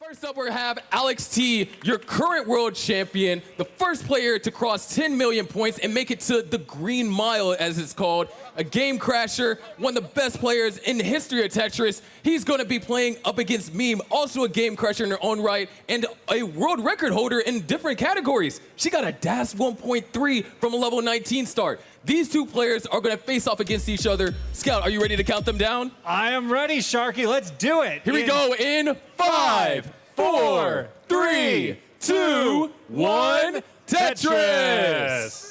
First up, we have Alex T, your current world champion, the first player to cross 10 million points and make it to the Green Mile, as it's called. A game crasher, one of the best players in the history of Tetris. He's going to be playing up against Meme, also a game crasher in her own right, and a world record holder in different categories. She got a DAS 1.3 from a level 19 start. These two players are going to face off against each other. Scout, are you ready to count them down? I am ready, Sharky. Let's do it. Here we go in 5, 4, 3, 2, 1, Tetris!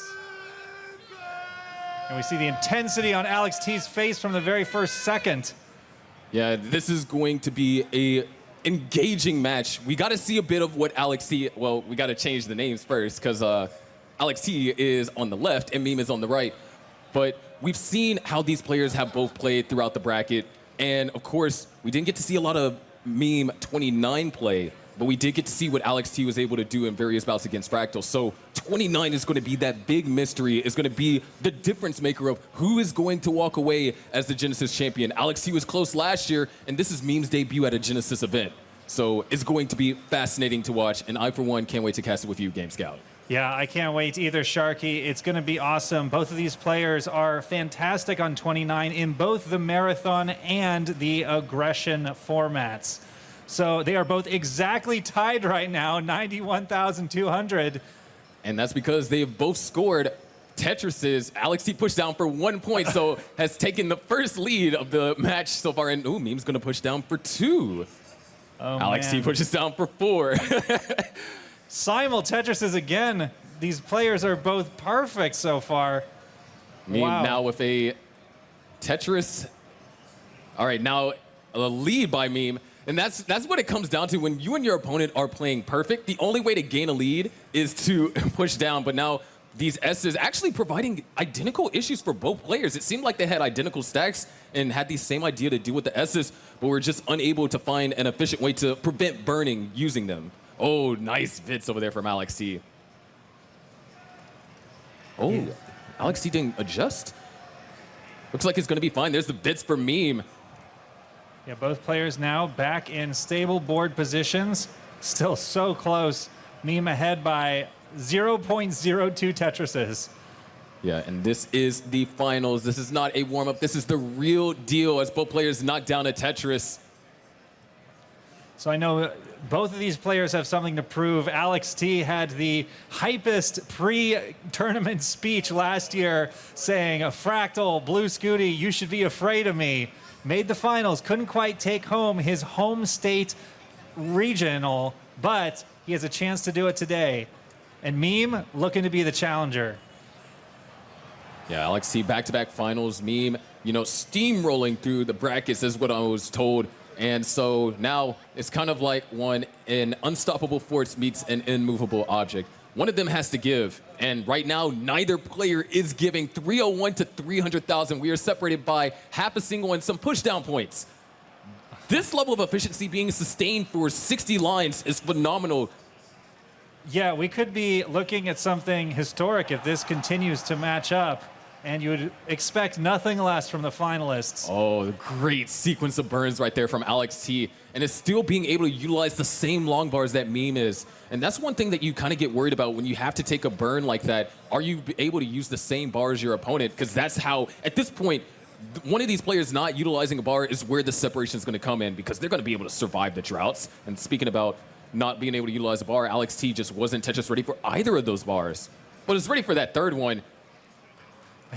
And we see the intensity on Alex T's face from the very first second. Yeah, this is going to be a engaging match. We got to see a bit of what Alex T, well, we got to change the names first because Alex T is on the left and Meme is on the right. But we've seen how these players have both played throughout the bracket. And of course, we didn't get to see a lot of Meme 29 play, but we did get to see what Alex T was able to do in various bouts against Fractal. So 29 is going to be that big mystery, is going to be the difference maker of who is going to walk away as the Genesis champion. Alex T was close last year, and this is Meme's debut at a Genesis event. So it's going to be fascinating to watch, and I, for one, can't wait to cast it with you, aGameScout. Yeah, I can't wait either, Sharky. It's going to be awesome. Both of these players are fantastic on 29 in both the marathon and the aggression formats. So they are both exactly tied right now, 91,200. And that's because they've both scored Tetris's. Alex T pushed down for 1 point, so has taken the first lead of the match so far. And ooh, Meme's going to push down for 2. Oh, Alex T pushes down for 4. Simul Tetrises again. These players are both perfect so far. Meme now with a Tetris. All right, now a lead by Meme. And that's what it comes down to. When you and your opponent are playing perfect, the only way to gain a lead is to push down. But now these S's actually providing identical issues for both players. It seemed like they had identical stacks and had the same idea to do with the S's, but were just unable to find an efficient way to prevent burning using them. Oh, nice Vits over there from Alex T. Oh, yeah. Alex T didn't adjust. Looks like it's going to be fine. There's the Vits for Meme. Yeah, both players now back in stable board positions. Still so close. Meme ahead by 0.02 Tetrises. Yeah, and this is the finals. This is not a warm-up. This is the real deal as both players knock down a Tetris. So I know both of these players have something to prove. Alex T had the hypest pre-tournament speech last year saying, Fractal, Blue Scooty, you should be afraid of me. Made the finals, couldn't quite take home his home state regional, but he has a chance to do it today. And Meme looking to be the challenger. Yeah, Alex T back-to-back finals. Meme, you know, steamrolling through the brackets is what I was told. And so now it's kind of like an unstoppable force meets an immovable object. One of them has to give, and right now, neither player is giving. 301 to 300,000. We are separated by half a single and some pushdown points. This level of efficiency being sustained for 60 lines is phenomenal. Yeah, we could be looking at something historic if this continues to match up, and you would expect nothing less from the finalists. Oh, the great sequence of burns right there from Alex T. And it's still being able to utilize the same long bars that Meme is. And that's one thing that you kind of get worried about when you have to take a burn like that. Are you able to use the same bar as your opponent? Because that's how, at this point, one of these players not utilizing a bar is where the separation is going to come in, because they're going to be able to survive the droughts. And speaking about not being able to utilize a bar, Alex T just wasn't Tetris ready for either of those bars. But it's ready for that third one.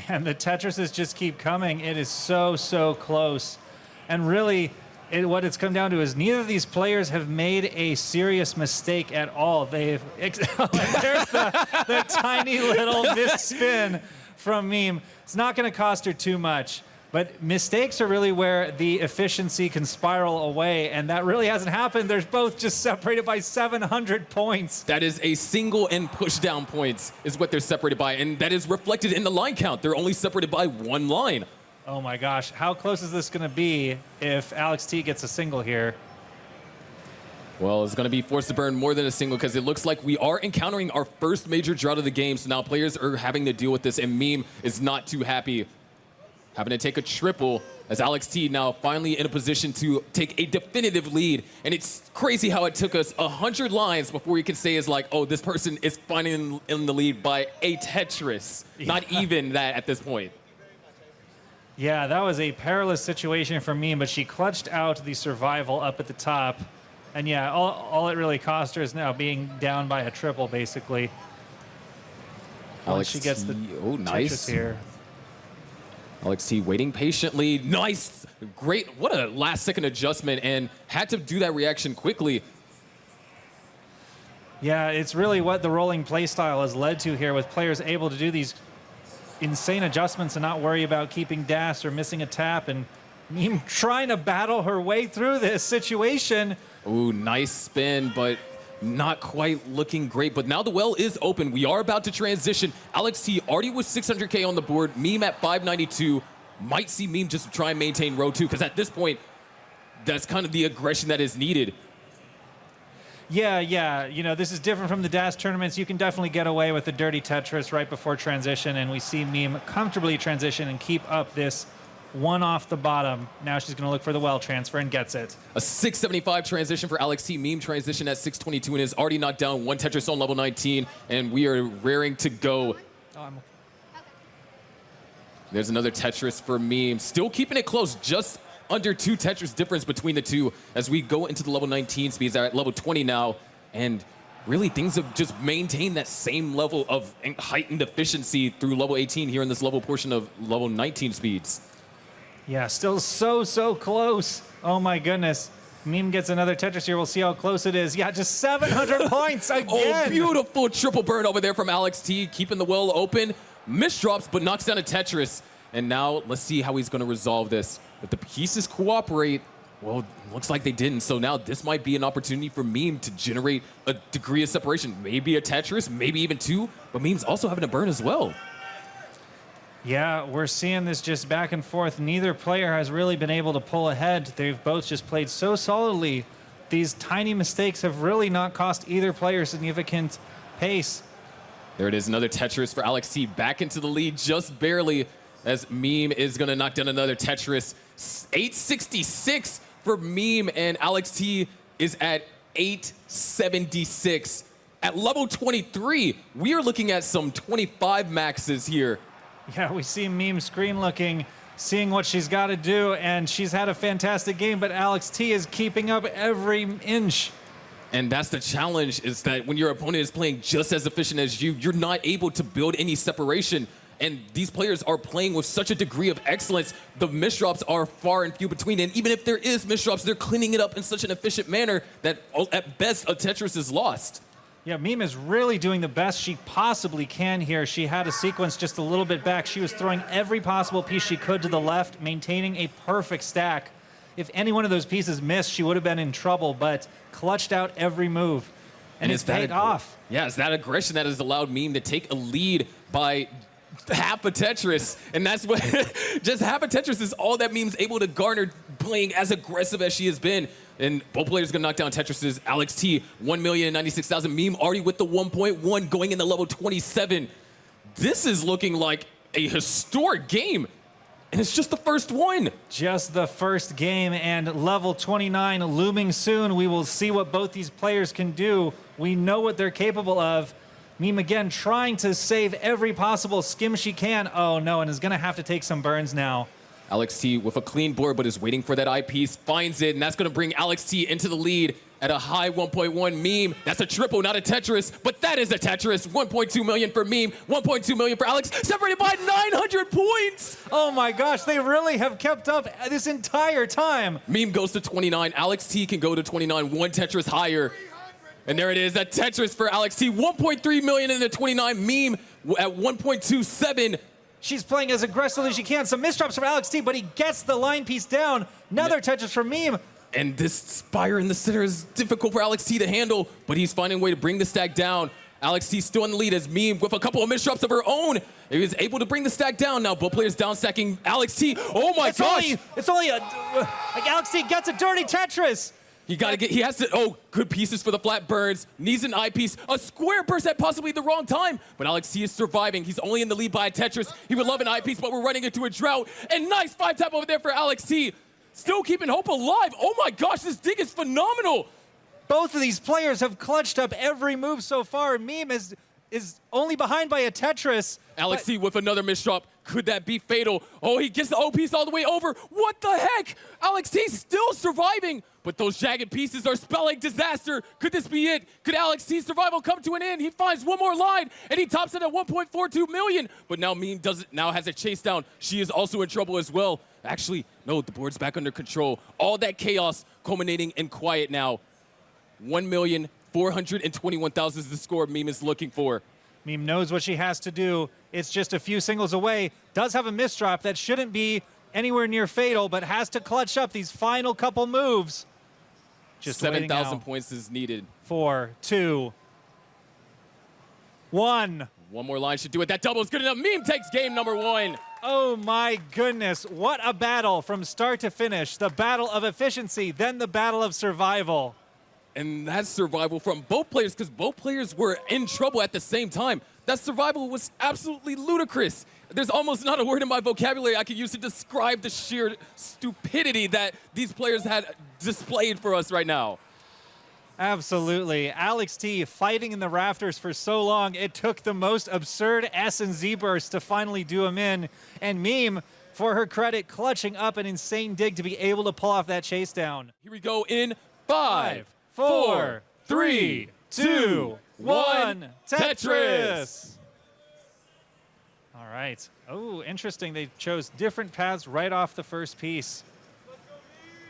And the Tetrises just keep coming. It is so, so close. And really, what it's come down to is neither of these players have made a serious mistake at all. There's the tiny little missed spin from Meme. It's not going to cost her too much. But mistakes are really where the efficiency can spiral away, and that really hasn't happened. They're both just separated by 700 points. That is a single and push down points is what they're separated by, and that is reflected in the line count. They're only separated by 1 line. Oh my gosh, how close is this going to be if Alex T gets a single here? Well, it's going to be forced to burn more than a single, because it looks like we are encountering our first major drought of the game, so now players are having to deal with this, and Meme is not too happy. Having to take a triple. as Alex T now finally in a position to take a definitive lead. And it's crazy how it took us 100 lines before you can say is like, oh, this person is finally in the lead by a Tetris. Yeah. Not even that at this point. Yeah, that was a perilous situation for Meme, but she clutched out the survival up at the top. And yeah, all it really cost her is now being down by a triple, basically. Once she gets the Tetris here. Alex T waiting patiently. Nice. Great. What a last-second adjustment, and had to do that reaction quickly. Yeah, it's really what the rolling play style has led to here, with players able to do these insane adjustments and not worry about keeping dash or missing a tap, and Meme trying to battle her way through this situation. Ooh, nice spin, but not quite looking great. But now the well is open. We are about to transition. Alex T already with 600K on the board. Meme at 592. Might see Meme just try and maintain row 2, because at this point, that's kind of the aggression that is needed. Yeah. You know, this is different from the dash tournaments. You can definitely get away with the dirty Tetris right before transition, and we see Meme comfortably transition and keep up this one off the bottom. Now she's going to look for the well transfer and gets it. A 675 transition for Alex T. Meme transition at 622 and is already knocked down. One Tetris on level 19, and we are raring to go. There's another Tetris for Meme. Still keeping it close, just under 2 Tetris difference between the two as we go into the level 19 speeds. They're at level 20 now, and really things have just maintained that same level of heightened efficiency through level 18 here in this level portion of level 19 speeds. Yeah, still so close. Oh my goodness. Meme gets another Tetris here. We'll see how close it is. Yeah, just 700 points again. Oh, beautiful triple burn over there from Alex T, keeping the well open. Misdrops, but knocks down a Tetris. And now let's see how he's going to resolve this. If the pieces cooperate, well, looks like they didn't. So now this might be an opportunity for Meme to generate a degree of separation. Maybe a Tetris, maybe even 2, but Meme's also having a burn as well. Yeah, we're seeing this just back and forth. Neither player has really been able to pull ahead. They've both just played so solidly. These tiny mistakes have really not cost either player significant pace. There it is, another Tetris for Alex T. Back into the lead just barely, as Meme is going to knock down another Tetris. 866 for Meme, and Alex T is at 876. At level 23, we are looking at some 25 maxes here. Yeah, we see Meme screen looking, seeing what she's got to do, and she's had a fantastic game, but Alex T is keeping up every inch. And that's the challenge, is that when your opponent is playing just as efficient as you, you're not able to build any separation. And these players are playing with such a degree of excellence. The misdrops are far and few between. And even if there is misdrops, they're cleaning it up in such an efficient manner that at best a Tetris is lost. Yeah, Meme is really doing the best she possibly can here. She had a sequence just a little bit back. She was throwing every possible piece she could to the left, maintaining a perfect stack. If any one of those pieces missed, she would have been in trouble, but clutched out every move. And it's paid off. Yeah, it's that aggression that has allowed Meme to take a lead by half a Tetris. And that's what, just half a Tetris is all that Meme's able to garner playing as aggressive as she has been. And both players going to knock down Tetris's. Alex T, 1,096,000. Meme already with the 1.1 going into level 27. This is looking like a historic game. And it's just the first one. Just the first game, and level 29 looming soon. We will see what both these players can do. We know what they're capable of. Meme again trying to save every possible skim she can. Oh no, and is going to have to take some burns now. Alex T with a clean board, but is waiting for that eyepiece, finds it, and that's going to bring Alex T into the lead at a high 1.1. Meme, that's a triple, not a Tetris, but that is a Tetris. 1.2 million for Meme, 1.2 million for Alex, separated by 900 points. Oh my gosh, they really have kept up this entire time. Meme goes to 29, Alex T can go to 29, one Tetris higher. And there it is, a Tetris for Alex T, 1.3 million in the 29, Meme at 1.27. She's playing as aggressively as she can. Some misdrops from Alex T, but he gets the line piece down. Another Tetris from Meme. And this spire in the center is difficult for Alex T to handle, but he's finding a way to bring the stack down. Alex T still in the lead as Meme with a couple of misdrops of her own. He was able to bring the stack down. Now both players down stacking Alex T. Oh my gosh! It's only like Alex T gets a dirty Tetris. He has to, oh, good pieces for the flat burns. Needs an eye piece. A square burst at possibly the wrong time. But Alex T is surviving. He's only in the lead by a Tetris. He would love an eye piece, but we're running into a drought. And nice 5-tap over there for Alex T. Still keeping hope alive. Oh my gosh, this dig is phenomenal. Both of these players have clutched up every move so far. Meme is only behind by a Tetris. Alex T with another misdrop. Could that be fatal? Oh, he gets the O piece all the way over. What the heck? Alex T still surviving, but those jagged pieces are spelling disaster. Could this be it? Could Alex T's survival come to an end? He finds one more line, and he tops it at 1.42 million. But now Meme now has a chase down. She is also in trouble as well. Actually, no, the board's back under control. All that chaos culminating in quiet now. 1,421,000 is the score Meme is looking for. Meme knows what she has to do. It's just a few singles away. Does have a misdrop that shouldn't be anywhere near fatal, but has to clutch up these final couple moves. Just 7,000 points is needed. 4, 2, 1. One more line should do it. That double is good enough. Meme takes game number 1. Oh my goodness, what a battle from start to finish. The battle of efficiency, then the battle of survival. And that's survival from both players because both players were in trouble at the same time. That survival was absolutely ludicrous. There's almost not a word in my vocabulary I could use to describe the sheer stupidity that these players had displayed for us right now. Absolutely. Alex T fighting in the rafters for so long, it took the most absurd S and Z bursts to finally do him in. And Meme, for her credit, clutching up an insane dig to be able to pull off that chase down. Here we go in 5, 4, 3, 2, 1, Tetris! All right. Oh, interesting. They chose different paths right off the first piece.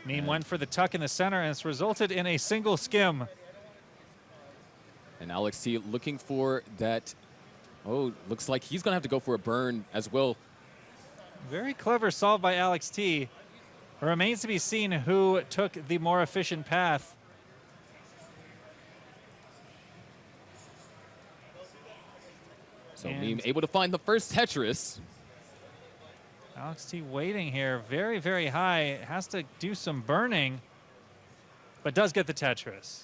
Meme went for the tuck in the center, and it's resulted in a single skim. And Alex T looking for that. Oh, looks like he's going to have to go for a burn as well. Very clever solve by Alex T. It remains to be seen who took the more efficient path. So Meme able to find the first Tetris. Alex T waiting here, very, very high. Has to do some burning, but does get the Tetris.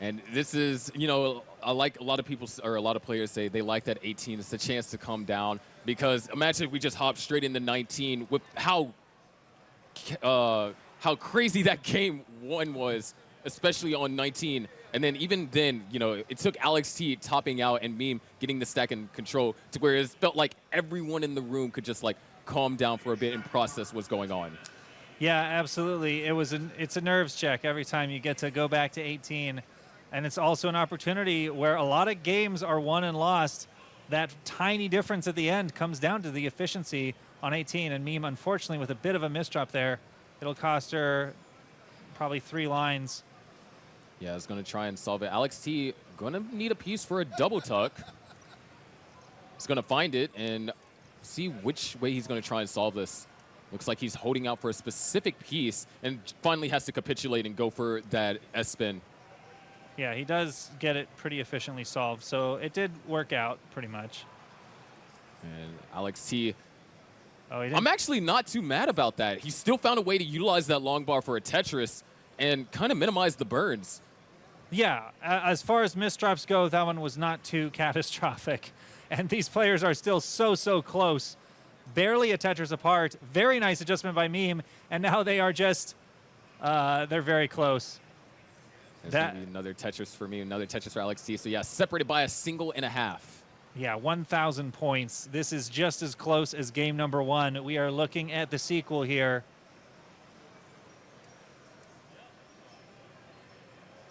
And this is, you know, I like a lot of people, or a lot of players say they like that 18. It's a chance to come down because imagine if we just hopped straight into 19 with how crazy that game 1 was, especially on 19. And then even then, you know, it took Alex T topping out and Meme getting the stack in control to where it felt like everyone in the room could just like calm down for a bit and process what's going on. Yeah, absolutely. It's a nerves check every time you get to go back to 18. And it's also an opportunity where a lot of games are won and lost. That tiny difference at the end comes down to the efficiency on 18. And Meme, unfortunately, with a bit of a misdrop there, it'll cost her probably 3 lines. Yeah, it's going to try and solve it. Alex T going to need a piece for a double tuck. He's going to find it and see which way he's going to try and solve this. Looks like he's holding out for a specific piece and finally has to capitulate and go for that S-spin. Yeah, he does get it pretty efficiently solved, so it did work out pretty much. And Alex T, oh, he didn't. I'm actually not too mad about that. He still found a way to utilize that long bar for a Tetris and kind of minimize the burns. Yeah, as far as misdrops go, that one was not too catastrophic. And these players are still so close. Barely a Tetris apart. Very nice adjustment by Meme. And now they are just, they're very close. There's going to be another Tetris for me, another Tetris for Alex T. So yeah, separated by a single and a half. Yeah, 1,000 points. This is just as close as game number 1. We are looking at the sequel here.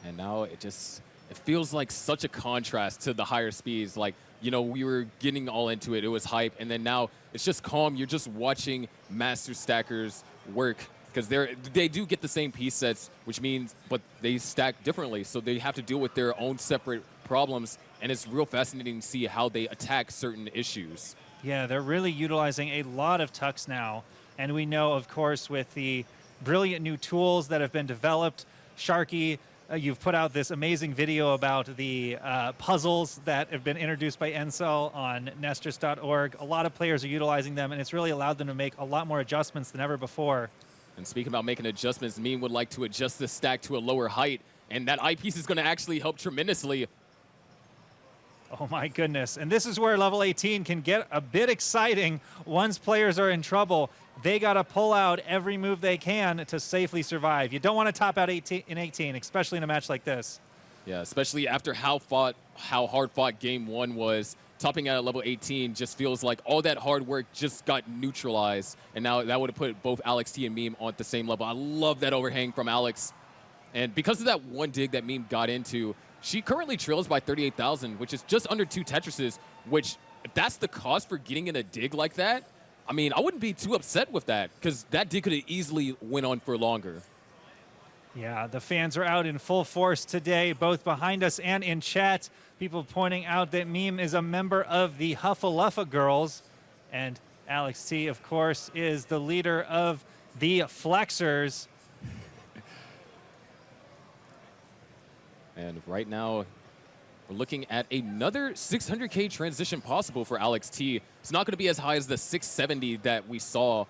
And now it feels like such a contrast to the higher speeds. Like, you know, we were getting all into it. It was hype. And then now it's just calm. You're just watching master stackers work because they do get the same piece sets, which means, but they stack differently. So they have to deal with their own separate problems. And it's real fascinating to see how they attack certain issues. Yeah, they're really utilizing a lot of tucks now. And we know, of course, with the brilliant new tools that have been developed, Sharky, you've put out this amazing video about the puzzles that have been introduced by Encel on Nestris.org. A lot of players are utilizing them, and it's really allowed them to make a lot more adjustments than ever before. And speaking about making adjustments, Meme would like to adjust the stack to a lower height, and that eyepiece is going to actually help tremendously. Oh my goodness. And this is where level 18 can get a bit exciting once players are in trouble. They got to pull out every move they can to safely survive. You don't want to top out 18, especially in a match like this. Yeah, especially after how hard fought game 1 was. Topping out at level 18 just feels like all that hard work just got neutralized. And now that would have put both Alex T and Meme on the same level. I love that overhang from Alex. And because of that one dig that Meme got into, she currently trails by 38,000, which is just under 2 Tetrises, which if that's the cost for getting in a dig like that, I mean, I wouldn't be too upset with that because that dig could have easily went on for longer. Yeah, the fans are out in full force today, both behind us and in chat. People pointing out that Meme is a member of the Huffaluffa Girls, and Alex T, of course, is the leader of the Flexers. And right now, we're looking at another 600K transition possible for Alex T. It's not going to be as high as the 670 that we saw.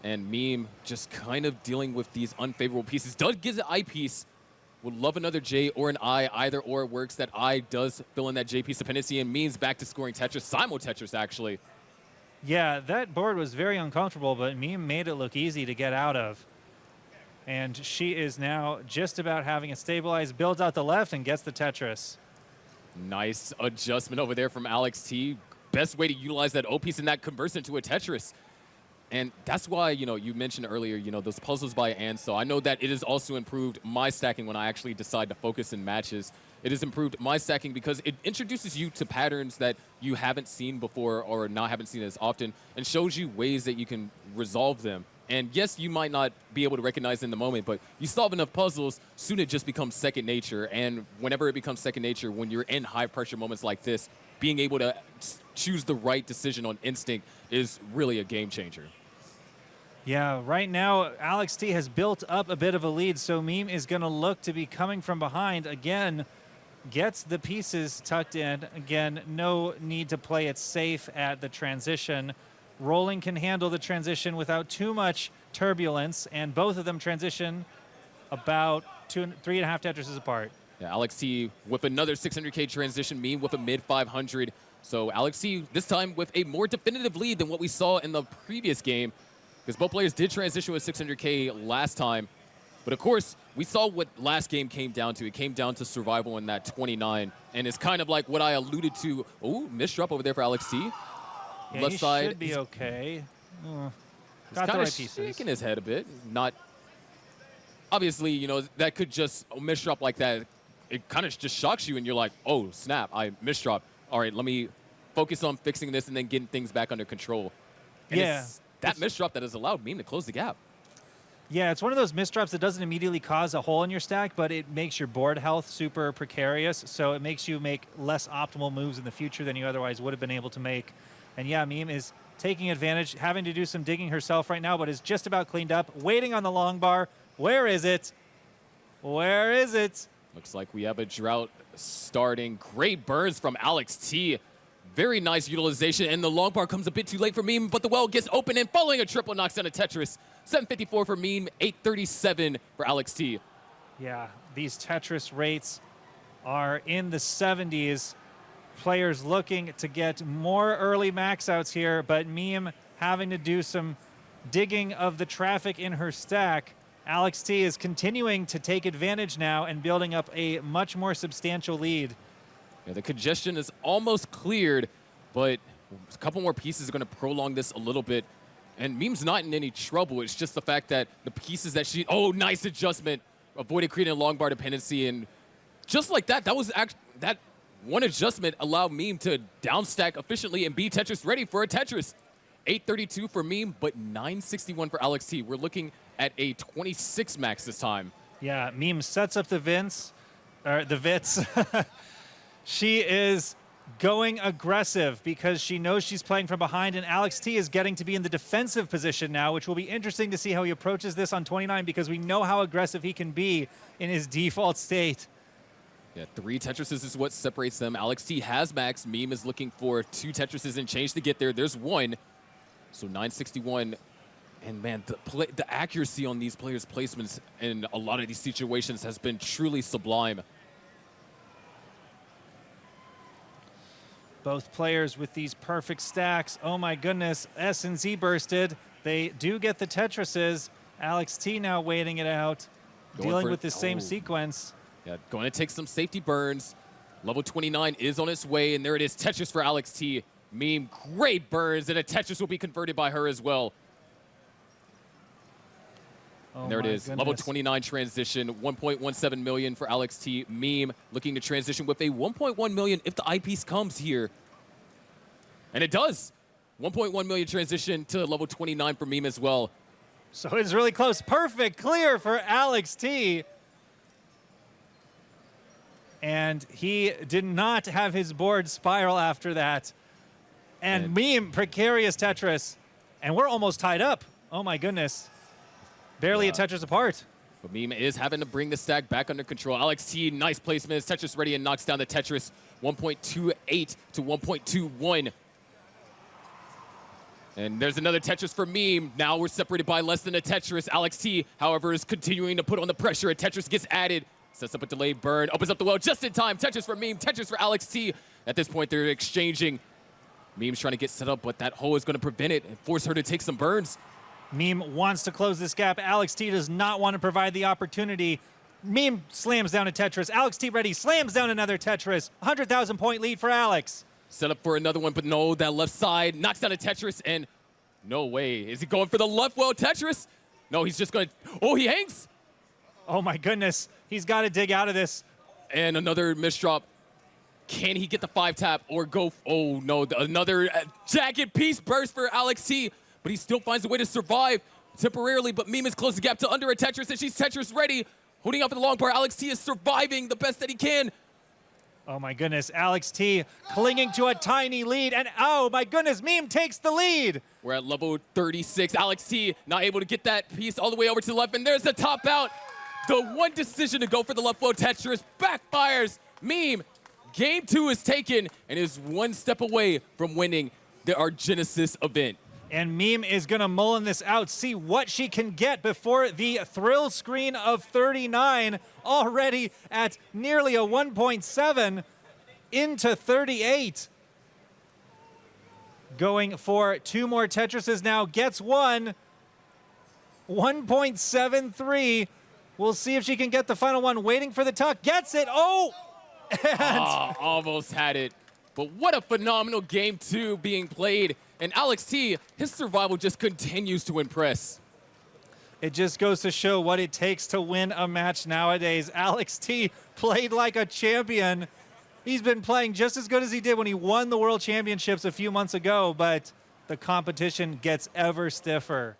And Meme just kind of dealing with these unfavorable pieces. Does get an I piece. Would love another J or an I. Either or works. That I does fill in that J piece dependency, and Meme's back to scoring Tetris. Simul Tetris, actually. Yeah, that board was very uncomfortable, but Meme made it look easy to get out of. And she is now just about having it stabilized, builds out the left, and gets the Tetris. Nice adjustment over there from Alex T. Best way to utilize that O piece and that converts into a Tetris. And that's why, you mentioned earlier, those puzzles by and so I know that it has also improved my stacking when I actually decide to focus in matches. It has improved my stacking because it introduces you to patterns that you haven't seen before or haven't seen as often and shows you ways that you can resolve them. And yes, you might not be able to recognize in the moment, but you solve enough puzzles, soon it just becomes second nature. And whenever it becomes second nature, when you're in high pressure moments like this, being able to choose the right decision on instinct is really a game changer. Yeah, right now, Alex T has built up a bit of a lead, so Meme is going to look to be coming from behind. Again, gets the pieces tucked in. Again, no need to play it safe at the transition. Rolling can handle the transition without too much turbulence, and both of them transition about 3.5 Tetrises apart. Yeah, Alex T with another 600K transition, Meme with a mid 500. So Alex T this time with a more definitive lead than what we saw in the previous game, because both players did transition with 600K last time. But of course, we saw what last game came down to. It came down to survival in that 29. And it's kind of like what I alluded to. Oh, misdrop over there for Alex T. Yeah, Left side. Should be okay. He's kind of shaking his head a bit. Not. Obviously, that could just a misdrop like that. It kind of just shocks you, and you're like, oh, snap, I misdrop. All right, let me focus on fixing this and then getting things back under control. And yeah. It's that misdrop that has allowed Meme to close the gap. Yeah, it's one of those misdrops that doesn't immediately cause a hole in your stack, but it makes your board health super precarious, so it makes you make less optimal moves in the future than you otherwise would have been able to make. And yeah, Meme is taking advantage, having to do some digging herself right now, but is just about cleaned up, waiting on the long bar. Where is it? Where is it? Looks like we have a drought starting. Great burns from Alex T. Very nice utilization, and the long bar comes a bit too late for Meme, but the well gets open, and following a triple knocks down a Tetris. 754 for Meme, 837 for Alex T. Yeah, these Tetris rates are in the 70s. Players looking to get more early max outs here, but Meme having to do some digging of the traffic in her stack. Alex T is continuing to take advantage now and building up a much more substantial lead. Yeah, the congestion is almost cleared, but a couple more pieces are going to prolong this a little bit. And Meme's not in any trouble. It's just the fact that the pieces that she... Oh, nice adjustment. Avoided creating a long bar dependency. And just like that, that one adjustment allowed Meme to downstack efficiently and be Tetris ready for a Tetris. 832 for Meme, but 961 for Alex T. We're looking at a 26 max this time. Yeah, Meme sets up the Vits. She is going aggressive because she knows she's playing from behind, and Alex T is getting to be in the defensive position now, which will be interesting to see how he approaches this on 29 because we know how aggressive he can be in his default state. Yeah, 3 Tetrises is what separates them. Alex T has max. Meme is looking for 2 Tetrises and change to get there. There's 1. So 961 And man, the accuracy on these players' placements in a lot of these situations has been truly sublime. Both players with these perfect stacks. Oh my goodness, S and Z bursted. They do get the Tetrises. Alex T now waiting it out, dealing with the same sequence. Yeah, going to take some safety burns. Level 29 is on its way, and there it is, Tetris for Alex T. Meme, great burns, and a Tetris will be converted by her as well. Oh, and there it is, goodness. level 29 transition, 1.17 million for Alex T. Meme looking to transition with a 1.1 million if the eyepiece comes here. And it does. 1.1 million transition to level 29 for Meme as well. So it's really close. Perfect clear for Alex T. And he did not have his board spiral after that. And Meme, precarious Tetris. And we're almost tied up. Oh my goodness. Barely a Tetris apart. But Meme is having to bring the stack back under control. Alex T, nice placement. Tetris ready and knocks down the Tetris. 1.28 to 1.21. And there's another Tetris for Meme. Now we're separated by less than a Tetris. Alex T, however, is continuing to put on the pressure. A Tetris gets added. Sets up a delayed burn. Opens up the well just in time. Tetris for Meme. Tetris for Alex T. At this point, they're exchanging. Meme's trying to get set up, but that hole is going to prevent it and force her to take some burns. Meme wants to close this gap. Alex T does not want to provide the opportunity. Meme slams down a Tetris. Alex T ready, slams down another Tetris. 100,000 point lead for Alex. Set up for another one, but no, that left side knocks down a Tetris, and no way. Is he going for the left well Tetris? No, he's just going to, oh, he hangs. Oh my goodness, he's got to dig out of this. And another misdrop. Can he get the 5-tap or go, oh no, another jagged piece burst for Alex T, but he still finds a way to survive temporarily, but Meme is closing the gap to under a Tetris, and she's Tetris ready. Holding up in the long bar, Alex T is surviving the best that he can. Oh my goodness, Alex T clinging to a tiny lead, and oh my goodness, Meme takes the lead. We're at level 36. Alex T not able to get that piece all the way over to the left, and there's the top out. The one decision to go for the left low Tetris backfires. Meme, game 2 is taken and is one step away from winning our Genesis event. And Meme is going to mullen this out, see what she can get before the thrill screen of 39, already at nearly a 1.7 into 38. Going for 2 more Tetrises now, gets one. 1.73. We'll see if she can get the final one. Waiting for the tuck, gets it. Oh! And Almost had it. But what a phenomenal game 2 being played. And Alex T, his survival just continues to impress. it just goes to show what it takes to win a match nowadays. Alex T played like a champion. He's been playing just as good as he did when he won the World Championships a few months ago, but the competition gets ever stiffer.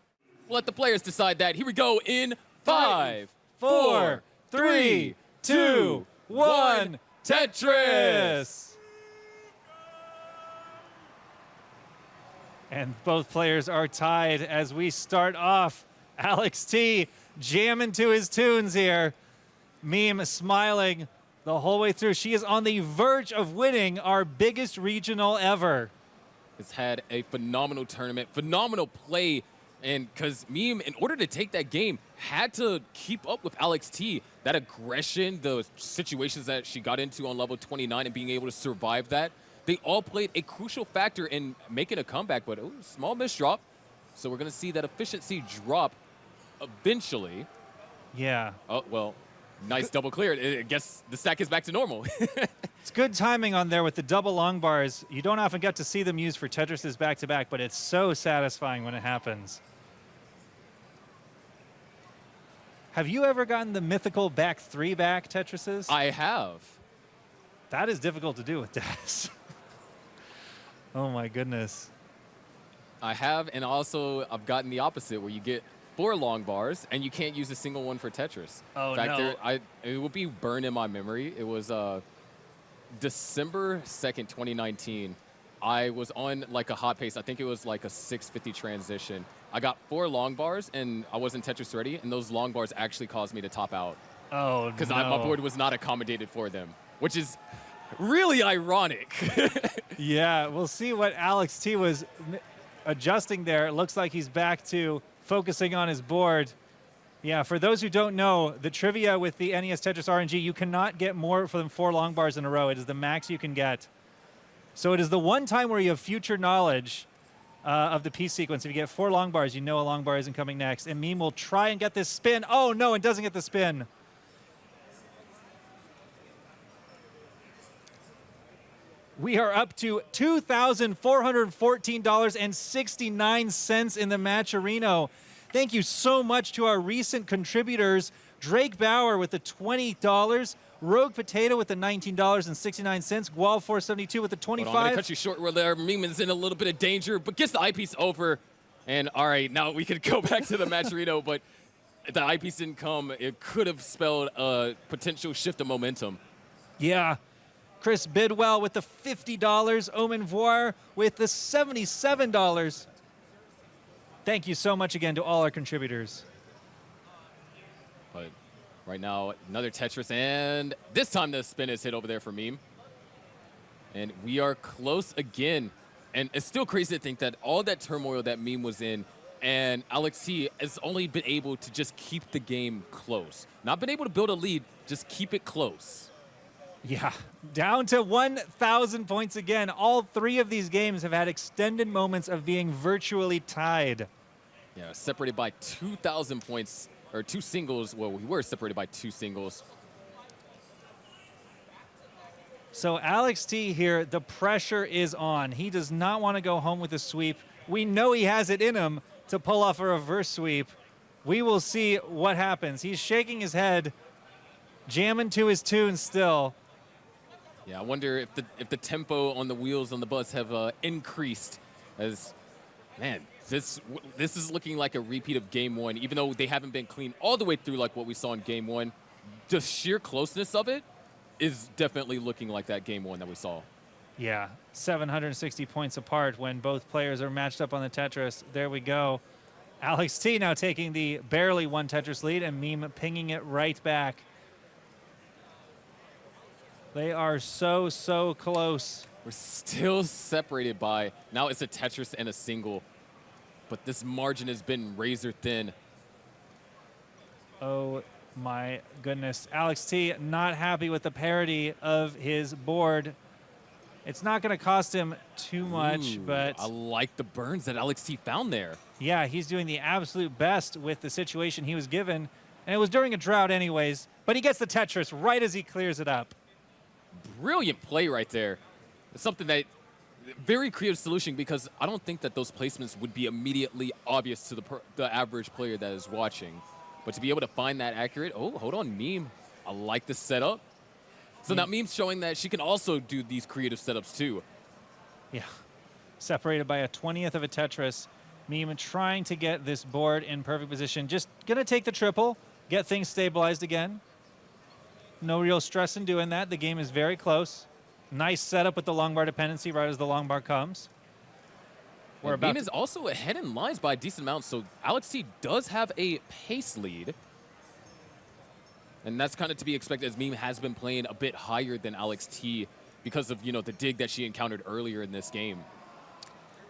We'll let the players decide that. Here we go in 5, 4, 3, 2, 1, Tetris! And both players are tied as we start off. Alex T jamming to his tunes here. Meme smiling the whole way through. She is on the verge of winning our biggest regional ever. Has had a phenomenal tournament, phenomenal play, and because Meme, in order to take that game, had to keep up with Alex T. That aggression, the situations that she got into on level 29 and being able to survive that, they all played a crucial factor in making a comeback, but small misdrop. So we're going to see that efficiency drop eventually. Yeah. Oh, well, nice double clear. I guess the stack is back to normal. It's good timing on there with the double long bars. You don't often get to see them used for Tetrises back-to-back, but it's so satisfying when it happens. Have you ever gotten the mythical back 3-back Tetrises? I have. That is difficult to do with Dash. Oh my goodness. I have, and also I've gotten the opposite, where you get 4 long bars and you can't use a single one for Tetris. Oh, in fact, no. it will be burned in my memory. It was December 2nd, 2019. I was on like a hot pace. I think it was like a 650 transition. I got 4 long bars and I wasn't Tetris ready, and those long bars actually caused me to top out. Oh, Because no. my board was not accommodated for them, which is really ironic. Yeah, we'll see what Alex T was adjusting there. It looks like he's back to focusing on his board. Yeah, for those who don't know, the trivia with the NES Tetris RNG, you cannot get more than 4 long bars in a row. It is the max you can get. So it is the one time where you have future knowledge of the piece sequence. If you get 4 long bars, you know a long bar isn't coming next. And Meme will try and get this spin. Oh, no, it doesn't get the spin. We are up to $2,414.69 in the Matcherino. Thank you so much to our recent contributors. Drake Bauer with the $20, Rogue Potato with the $19.69, Gual 472 with the 25. I'm going to cut you short where there. Meeman's in a little bit of danger, but gets the eyepiece over. And all right, now we could go back to the Matcherino, but the eyepiece didn't come. It could have spelled a potential shift of momentum. Yeah. Chris Bidwell with the $50, Omen Voir with the $77. Thank you so much again to all our contributors. But right now, another Tetris, and this time the spin is hit over there for Meme. And we are close again. And it's still crazy to think that all that turmoil that Meme was in, and Alex T has only been able to just keep the game close. Not been able to build a lead, just keep it close. Yeah, down to 1,000 points again. All 3 of these games have had extended moments of being virtually tied. Yeah, separated by 2,000 points, or 2 singles. Well, we were separated by 2 singles. So Alex T here, the pressure is on. He does not want to go home with a sweep. We know he has it in him to pull off a reverse sweep. We will see what happens. He's shaking his head, jamming to his tune still. Yeah, I wonder if the tempo on the wheels on the bus have increased as, man, this is looking like a repeat of Game 1, even though they haven't been clean all the way through like what we saw in Game 1. The sheer closeness of it is definitely looking like that Game 1 that we saw. Yeah, 760 points apart when both players are matched up on the Tetris. There we go. Alex T now taking the barely 1 Tetris lead and Meme pinging it right back. They are so, so close. We're still separated by, now it's a Tetris and a single, but this margin has been razor thin. Oh my goodness. Alex T not happy with the parity of his board. It's not going to cost him too much, Ooh, but I like the burns that Alex T found there. yeah, he's doing the absolute best with the situation he was given. And it was during a drought anyways, but he gets the Tetris right as he clears it up. Brilliant play right there. It's something that, very creative solution, because I don't think that those placements would be immediately obvious to the average player that is watching. But to be able to find that accurate, oh, hold on, Meme. I like the setup. So now Meme's showing that she can also do these creative setups too. Yeah, separated by a 20th of a Tetris. Meme trying to get this board in perfect position. Just gonna take the triple, get things stabilized again. No real stress in doing that. The game is very close. Nice setup with the long bar dependency right as the long bar comes. Meme is also ahead in lines by a decent amount, so Alex T does have a pace lead. And that's kind of to be expected, as Meme has been playing a bit higher than Alex T because of, the dig that she encountered earlier in this game.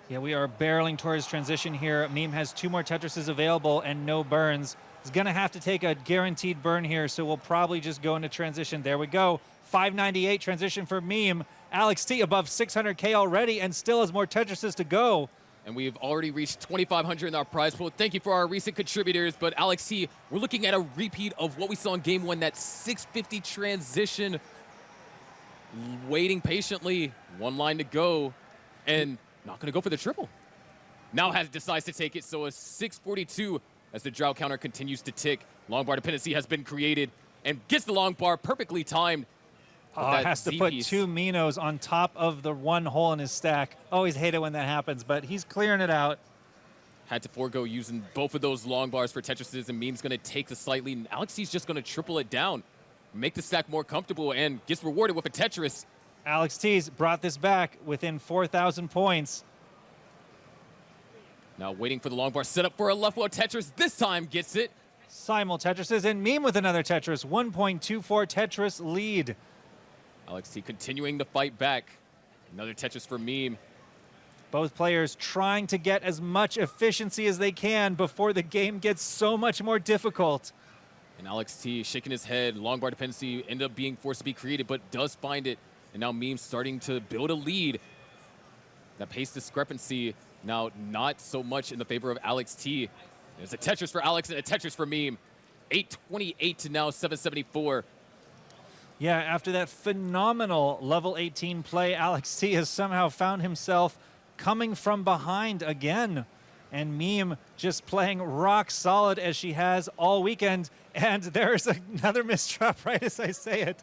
Yeah, we are barreling towards transition here. Meme has 2 more Tetrises available and no burns. He's going to have to take a guaranteed burn here, so we'll probably just go into transition. There we go. 598 transition for Meme. Alex T above 600K already and still has more Tetrises to go. And we've already reached 2,500 in our prize pool. Thank you for our recent contributors. But Alex T, we're looking at a repeat of what we saw in Game 1, that 650 transition. Waiting patiently, 1 line to go, and not going to go for the triple. Now decides to take it, so a 642 as the drought counter continues to tick. Long bar dependency has been created and gets the long bar perfectly timed. Has to put 2 Minos on top of the 1 hole in his stack. Always hate it when that happens, but he's clearing it out. Had to forego using both of those long bars for Tetrises, and Meme's going to take the slight lead. And Alex T's just going to triple it down, make the stack more comfortable, and gets rewarded with a Tetris. Alex T's brought this back within 4,000 points. Now waiting for the long bar setup for a left wheel Tetris. This time gets it. Simul Tetrises and Meme with another Tetris. 1.24 Tetris lead. Alex T continuing to fight back. Another Tetris for Meme. Both players trying to get as much efficiency as they can before the game gets so much more difficult. And Alex T shaking his head. Long bar dependency ended up being forced to be created, but does find it. And now Meme starting to build a lead. That pace discrepancy now not so much in the favor of Alex T. There's a Tetris for Alex and a Tetris for Meme. 828 to now 774. Yeah, after that phenomenal level 18 play, Alex T has somehow found himself coming from behind again. And Meme just playing rock solid as she has all weekend. And there's another mistrap right as I say it.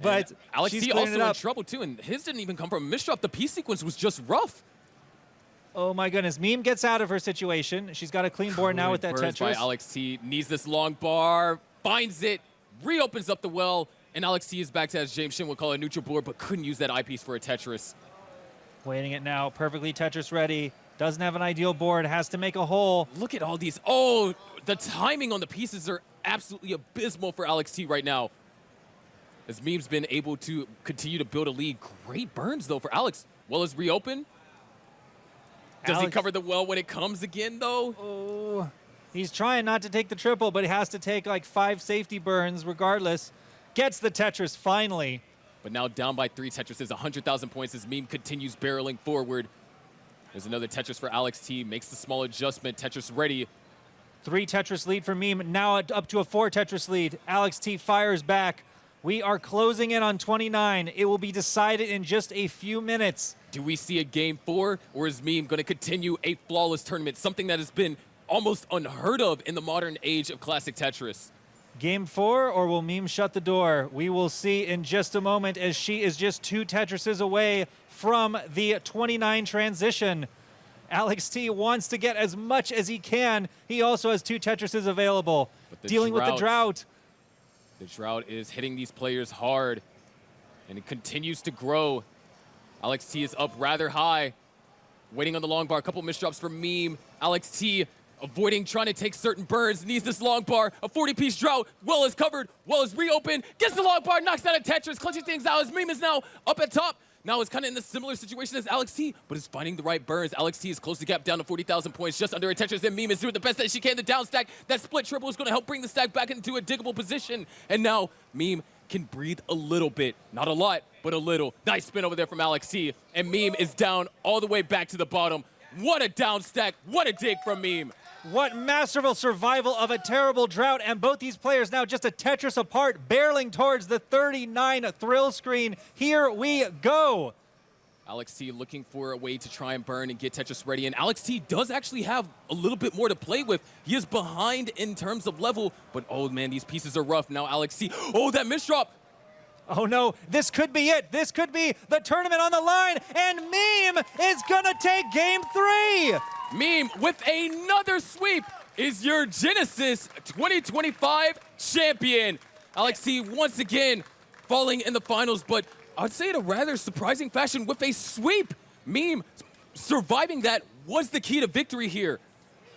But and Alex she's T also it up. in trouble too, and his didn't even come from a mistrap. The P sequence was just rough. Oh my goodness, Meme gets out of her situation. She's got a clean board now with that Burns Tetris. by Alex T, needs this long bar, finds it, reopens up the well, and Alex T is back to, as James Shin would call it, a neutral board, but couldn't use that eyepiece for a Tetris. Waiting it now, perfectly Tetris ready. Doesn't have an ideal board, has to make a hole. Look at all these. Oh, the timing on the pieces are absolutely abysmal for Alex T right now. As Meme's been able to continue to build a lead. Great burns, though, for Alex. Well as reopen. Does he cover the well when it comes again, though? Oh, he's trying not to take the triple, but he has to take like 5 safety burns regardless. Gets the Tetris finally. But now down by 3 Tetrises, 100,000 points as Meme continues barreling forward. There's another Tetris for Alex T. Makes the small adjustment. Tetris ready. 3 Tetris lead for Meme. Now up to a 4 Tetris lead. Alex T fires back. We are closing in on 29. It will be decided in just a few minutes. Do we see a game 4, or is Meme going to continue a flawless tournament, something that has been almost unheard of in the modern age of classic Tetris? Game 4, or will Meme shut the door? We will see in just a moment as she is just 2 Tetrises away from the 29 transition. Alex T wants to get as much as he can. He also has 2 Tetrises available. Dealing with the drought. The drought is hitting these players hard, and it continues to grow. Alex T is up rather high, waiting on the long bar. A couple misdrops for Meme. Alex T avoiding trying to take certain burns, needs this long bar. A 40-piece drought. Well is covered. Well is reopened. Gets the long bar, knocks down a Tetris, clutching things out as Meme is now up at top. Now it's kind of in the similar situation as Alex T, but is finding the right burns. Alex T is close to gap down to 40,000 points, just under a Tetris, and Meme is doing the best that she can. The down stack, that split triple is going to help bring the stack back into a diggable position. And now Meme can breathe a little bit. Not a lot, but a little. Nice spin over there from Alex T, and Meme is down all the way back to the bottom. What a down stack. What a dig from Meme. What masterful survival of a terrible drought, and both these players now just a Tetris apart, barreling towards the 39 thrill screen. Here we go. Alex T looking for a way to try and burn and get Tetris ready, and Alex T does actually have a little bit more to play with. He is behind in terms of level, but oh man, these pieces are rough. Now Alex T, oh, that misdrop. Oh no, this could be it. This could be the tournament on the line, and Meme is gonna take game 3. Meme with another sweep is your Genesis 2025 champion. Alex T once again falling in the finals, but I'd say in a rather surprising fashion with a sweep. Meme surviving that was the key to victory here.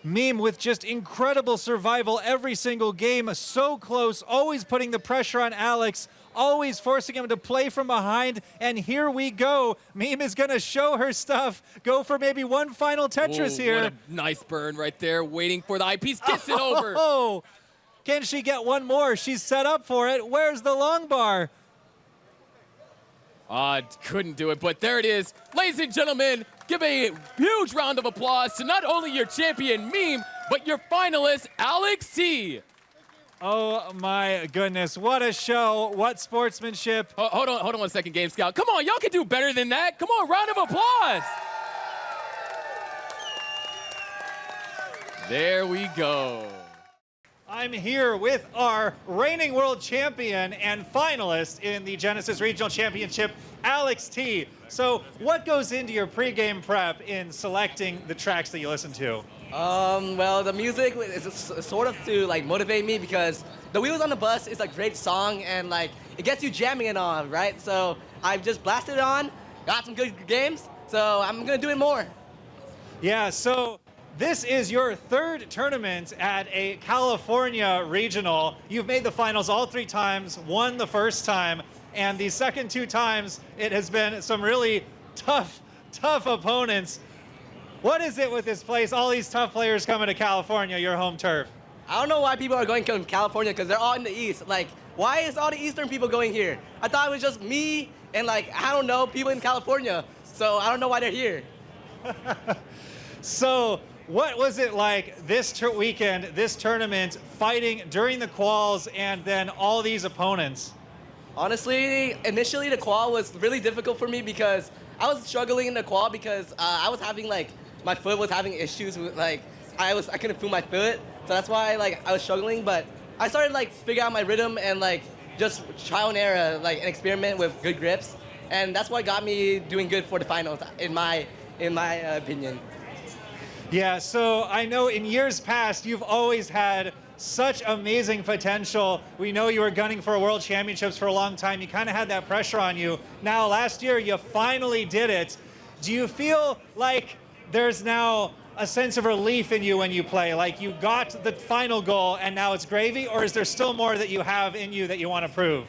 Meme with just incredible survival every single game, so close, always putting the pressure on Alex, always forcing him to play from behind, and here we go. Meme is gonna show her stuff, go for maybe one final Tetris here. What a nice burn right there, waiting for the eyepiece, gets it over. Oh, can she get one more? She's set up for it. Where's the long bar? Couldn't do it, but there it is. Ladies and gentlemen, give a huge round of applause to not only your champion, Meme, but your finalist, Alex T. Oh my goodness, what a show, what sportsmanship. Hold on 1 second, aGameScout. Come on, y'all can do better than that. Come on, round of applause. There we go. I'm here with our reigning world champion and finalist in the Genesis Regional Championship, Alex T. So what goes into your pregame prep in selecting the tracks that you listen to? Well, the music is sort of to like motivate me because The Wheels on the Bus is a great song and like it gets you jamming it on, right? So I've just blasted it on, got some good games, so I'm gonna do it more. Yeah, so this is your 3rd tournament at a California regional. You've made the finals all 3 times, won the first time, and the second 2 times it has been some really tough opponents. What is it with this place? All these tough players coming to California, your home turf. I don't know why people are going to California because they're all in the East. Like, why is all the Eastern people going here? I thought it was just me and, like, I don't know, people in California. So I don't know why they're here. So what was it like this weekend, this tournament, fighting during the quals and then all these opponents? Honestly, initially the qual was really difficult for me because I was struggling in the qual because I was having, like, my foot was having issues with, like, I couldn't feel my foot. So that's why, like, I was struggling. But I started, like, figure out my rhythm and, like, just trial and error, like, and experiment with good grips. And that's what got me doing good for the finals, in my opinion. Yeah, so I know in years past, you've always had such amazing potential. We know you were gunning for world championships for a long time. You kind of had that pressure on you. Now, last year, you finally did it. Do you feel like there's now a sense of relief in you when you play? Like you got the final goal and now it's gravy? Or is there still more that you have in you that you want to prove?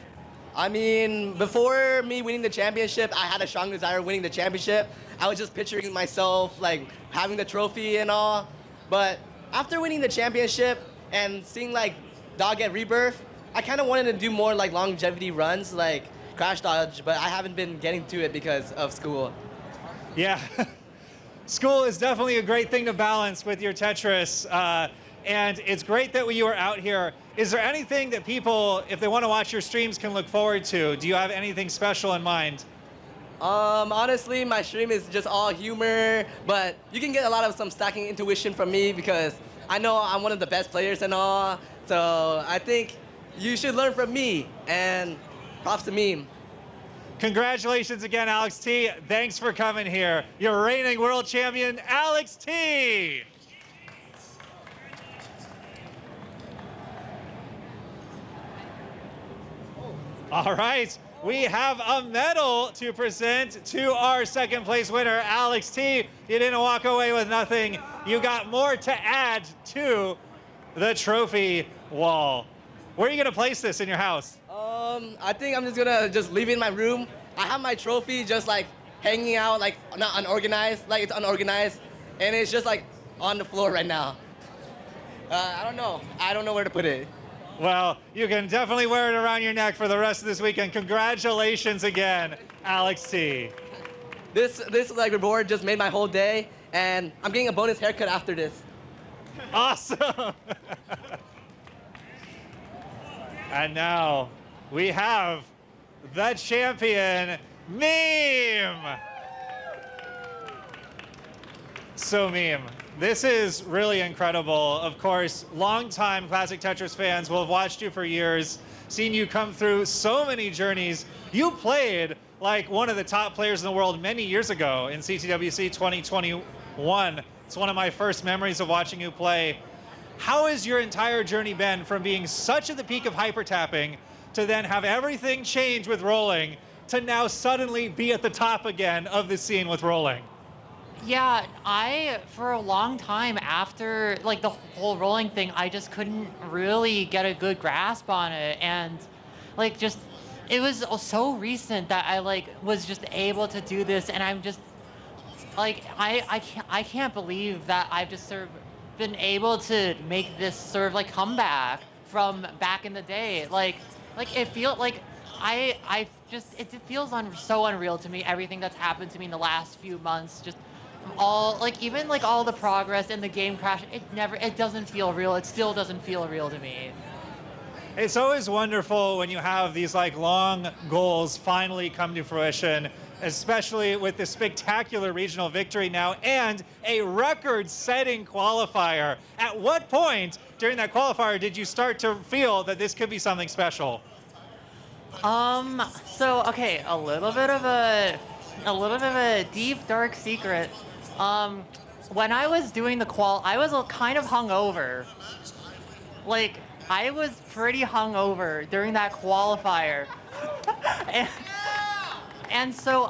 I mean, before me winning the championship, I had a strong desire of winning the championship. I was just picturing myself like having the trophy and all. But after winning the championship and seeing like Dog get rebirth, I kind of wanted to do more like longevity runs, like Crash Dodge, but I haven't been getting to it because of school. Yeah, school is definitely a great thing to balance with your Tetris. And it's great that you are out here. Is there anything that people, if they want to watch your streams, can look forward to? Do you have anything special in mind? Honestly, my stream is just all humor, but you can get a lot of some stacking intuition from me because I know I'm one of the best players and all. So I think you should learn from me, and props to me. Congratulations again, Alex T. Thanks for coming here. Your reigning world champion, Alex T. All right, we have a medal to present to our second place winner, Alex T. You didn't walk away with nothing. You got more to add to the trophy wall. Where are you gonna place this in your house? I think I'm just gonna leave it in my room. I have my trophy just like hanging out, like not unorganized, like it's unorganized, and it's just like on the floor right now. I don't know where to put it. Well, you can definitely wear it around your neck for the rest of this weekend. Congratulations again, Alex T. This like reward just made my whole day, and I'm getting a bonus haircut after this. Awesome. And now we have the champion, Meme. So Meme, this is really incredible. Of course, longtime Classic Tetris fans will have watched you for years, seen you come through so many journeys. You played like one of the top players in the world many years ago in CTWC 2021. It's one of my first memories of watching you play. How has your entire journey been from being such at the peak of hyper tapping to then have everything change with rolling to now suddenly be at the top again of the scene with rolling? Yeah, for a long time after like the whole rolling thing, I just couldn't really get a good grasp on it. And like just, it was so recent that I like was just able to do this. And I'm just like, I can't believe that I've just sort of been able to make this sort of like comeback from back in the day. Like it feels like it feels so unreal to me, everything that's happened to me in the last few months. Just all like even like all the progress in the game crash, it doesn't feel real. It still doesn't feel real to me. It's always wonderful when you have these like long goals finally come to fruition, especially with the spectacular regional victory now and a record-setting qualifier. At what point during that qualifier did you start to feel that this could be something special? So okay, a little bit of a deep dark secret. When I was doing the qual, I was kind of hungover. Like I was pretty hungover during that qualifier. And so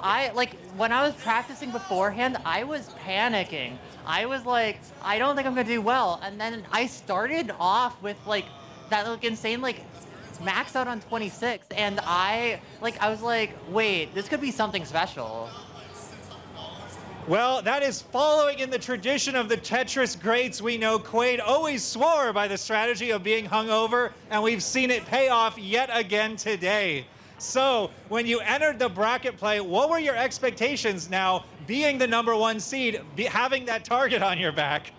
when I was practicing beforehand, I was panicking. I was like, I don't think I'm gonna do well. And then I started off with like that like insane like max out on 26, and I was like, wait, this could be something special. Well, that is following in the tradition of the Tetris greats. We know Quaid always swore by the strategy of being hungover, and we've seen it pay off yet again today. So, when you entered the bracket play, what were your expectations now, being the #1 seed, having that target on your back?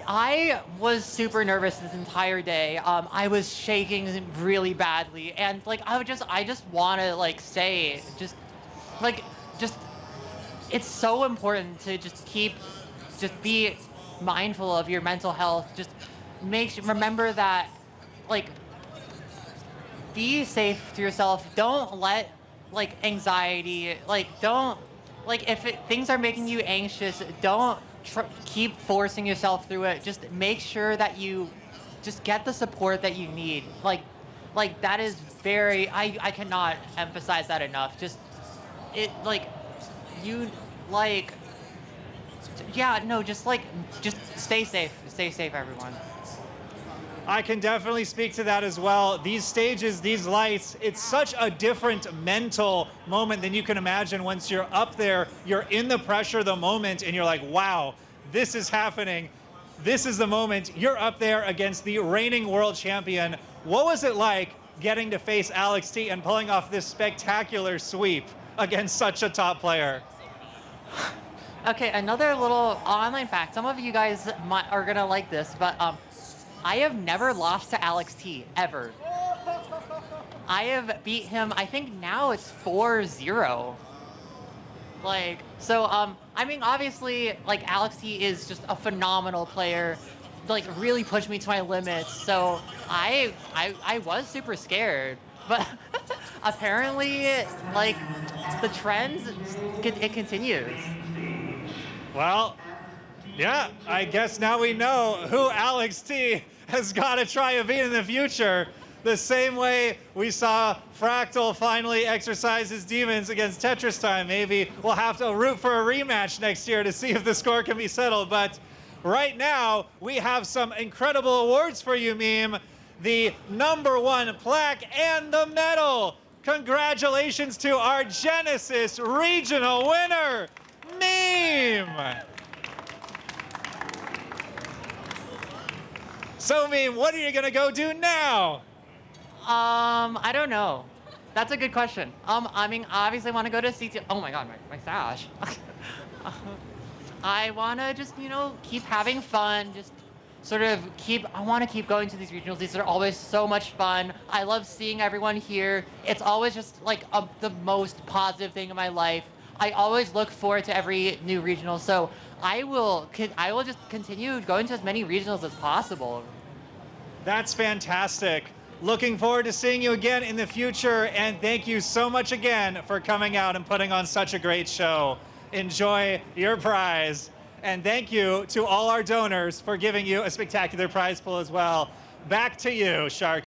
I was super nervous this entire day. I was shaking really badly, and like I just want to like say, just it's so important to just be mindful of your mental health. Just remember that, like, be safe to yourself. Don't let like anxiety, if things are making you anxious, don't keep forcing yourself through it. Just make sure that you just get the support that you need. Like that is very, I cannot emphasize that enough. Just stay safe. Stay safe, everyone. I can definitely speak to that as well. These stages, these lights, it's such a different mental moment than you can imagine. Once you're up there, you're in the pressure of the moment, and you're like, wow, this is happening. This is the moment. You're up there against the reigning world champion. What was it like getting to face Alex T and pulling off this spectacular sweep against such a top player? Okay, another little online fact. Some of you guys are gonna like this, but I have never lost to Alex T, ever. I have beat him, I think now it's 4-0. I mean, obviously, like, Alex T is just a phenomenal player, like, really pushed me to my limits, so I was super scared. But apparently, like, the trends, it continues. Well, yeah, I guess now we know who Alex T has got to try and beat in the future. The same way we saw Fractal finally exercise his demons against Tetris Time. Maybe we'll have to root for a rematch next year to see if the score can be settled. But right now, we have some incredible awards for you, Meme. The #1 plaque and the medal. Congratulations to our Genesis regional winner, Meme. So, Meme, what are you gonna go do now? I don't know. That's a good question. I mean, obviously I want to go to CT. Oh my God, my sash. I want to just, keep having fun. Just I want to keep going to these regionals. These are always so much fun. I love seeing everyone here. It's always just like the most positive thing in my life. I always look forward to every new regional. So I will just continue going to as many regionals as possible. That's fantastic. Looking forward to seeing you again in the future, and thank you so much again for coming out and putting on such a great show. Enjoy your prize, and thank you to all our donors for giving you a spectacular prize pool as well. Back to you, Sharky.